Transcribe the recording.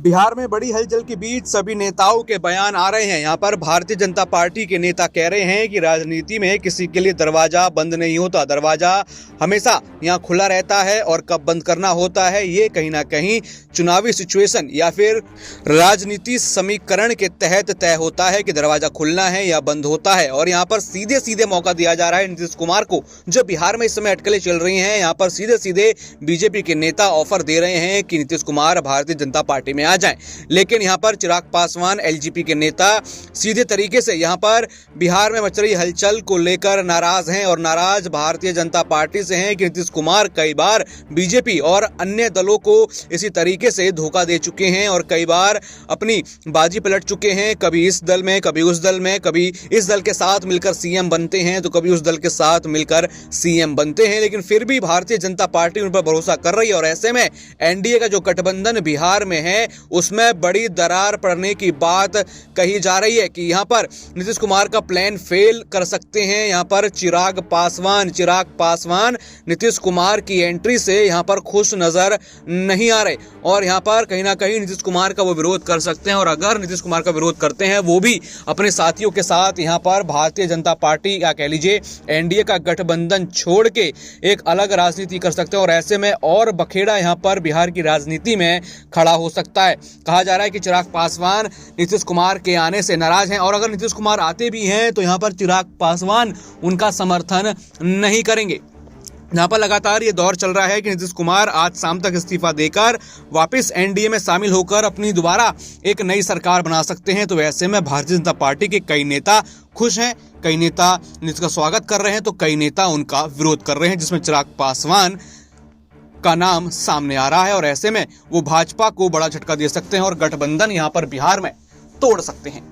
बिहार में बड़ी हलचल के बीच सभी नेताओं के बयान आ रहे हैं। यहाँ पर भारतीय जनता पार्टी के नेता कह रहे हैं कि राजनीति में किसी के लिए दरवाजा बंद नहीं होता, दरवाजा हमेशा यहाँ खुला रहता है और कब बंद करना होता है ये कहीं ना कहीं चुनावी सिचुएशन या फिर राजनीति समीकरण के तहत तय होता है कि दरवाजा खुलना है या बंद होता है। और यहाँ पर सीधे सीधे मौका दिया जा रहा है नीतीश कुमार को। जो बिहार में इस समय अटकलें चल रही हैं, यहाँ पर सीधे सीधे बीजेपी के नेता ऑफर दे रहे हैं कि नीतीश कुमार भारतीय जनता पार्टी में आ जाएं। लेकिन यहां पर चिराग पासवान एलजेपी के नेता सीधे तरीके से यहां पर बिहार में मच रही हलचल को लेकर नाराज हैं और नाराज भारतीय जनता पार्टी से हैं कि नीतीश कुमार कई बार बीजेपी और अन्य दलों को इसी तरीके से धोखा दे चुके हैं और कई बार अपनी बाजी पलट चुके हैं। कभी इस दल में, कभी उस दल में, कभी इस दल के साथ मिलकर सीएम बनते हैं तो कभी उस दल के साथ मिलकर सीएम बनते हैं। लेकिन फिर भी भारतीय जनता पार्टी उन पर भरोसा कर रही है और ऐसे में एनडीए का जो गठबंधन बिहार में है उसमें बड़ी दरार पड़ने की बात कही जा रही है कि यहां पर नीतीश कुमार का प्लान फेल कर सकते हैं। यहां पर चिराग पासवान नीतीश कुमार की एंट्री से यहां पर खुश नजर नहीं आ रहे और यहां पर कहीं ना कहीं नीतीश कुमार का वो विरोध कर सकते हैं। और अगर नीतीश कुमार का विरोध करते हैं वो भी अपने साथियों के साथ यहां पर भारतीय जनता पार्टी या कह लीजिए एनडीए का गठबंधन छोड़ के एक अलग राजनीति कर सकते हैं और ऐसे में और बखेड़ा यहां पर बिहार की राजनीति में खड़ा हो सकता है। कहा जा रहा है कि चिराग पासवान नीतीश कुमार के आने से नाराज हैं और अगर नीतीश कुमार आते भी हैं तो यहां पर चिराग पासवान उनका समर्थन नहीं करेंगे। यहाँ पर लगातार ये दौर चल रहा है कि नीतीश कुमार आज शाम तक इस्तीफा देकर वापस एनडीए में शामिल होकर अपनी दोबारा एक नई सरकार बना सकते हैं। तो ऐसे में भारतीय जनता पार्टी के कई नेता खुश हैं, कई नेता नीतीश का स्वागत कर रहे हैं तो कई नेता उनका विरोध कर रहे हैं, जिसमें चिराग पासवान का नाम सामने आ रहा है। और ऐसे में वो भाजपा को बड़ा झटका दे सकते हैं और गठबंधन यहाँ पर बिहार में तोड़ सकते हैं।